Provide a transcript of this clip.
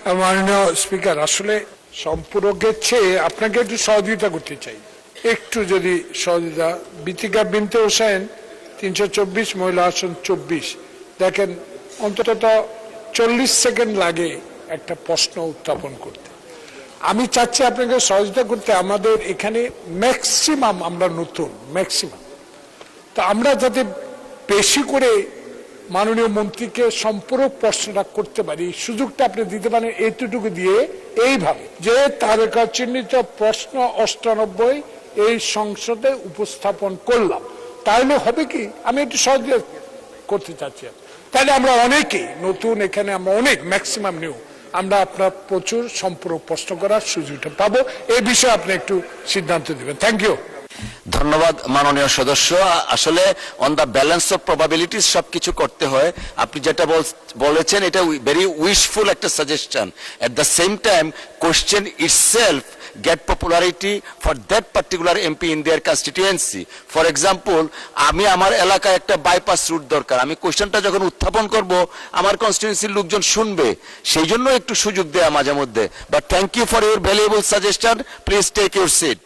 মাননীয় স্পিকার, আসলে সম্পূরকের চেয়ে আপনাকে একটু সহযোগিতা করতে চাই। একটু যদি সহযোগিতা, বিতিকা বিনতে হোসেন 324, মহিলা আসন 24। দেখেন অন্তত 40 সেকেন্ড লাগে একটা প্রশ্ন উত্থাপন করতে। আমি চাচ্ছি আপনাকে সহযোগিতা করতে। আমাদের এখানে ম্যাক্সিমাম আমরা নতুন, ম্যাক্সিমাম, তো আমরা যাতে বেশি করে মাননীয় মন্ত্রীকে সম্পূরক প্রশ্নটা করতে পারি, সুযোগটা আপনি দিতে পারেন এইটুকু দিয়ে, এইভাবে যে তারকা চিহ্নিত প্রশ্ন 98 এই সংসদে উপস্থাপন করলাম, তাহলে হবে কি, আমি একটু সহযোগিতা করতে চাচ্ছি। তাহলে আমরা অনেকেই নতুন, এখানে আমরা অনেক ম্যাক্সিমাম নিউ, আমরা আপনার প্রচুর সম্পূরক প্রশ্ন করার সুযোগটা পাবো। এই বিষয়ে আপনি একটু সিদ্ধান্ত দিবেন। Thank you. ধন্যবাদ মাননীয় সদস্য। আসলে on the balance of probabilities সবকিছু করতে হয়। আপনি যেটা বলেছেন এটা ভেরি উইশফুল একটা suggestion. At the same time question itself get popularity for that particular MP in their constituency. For example, আমি আমার এলাকায় একটা বাইপাস রুট দরকার, আমি কোশ্চেনটা যখন উত্থাপন করব আমার কনস্টিটিউয়েন্সির লোকজন শুনবে, সেই জন্য একটু সুযোগ দেয়া মাঝে মধ্যে। But thank you for your valuable suggestion. Please take your seat.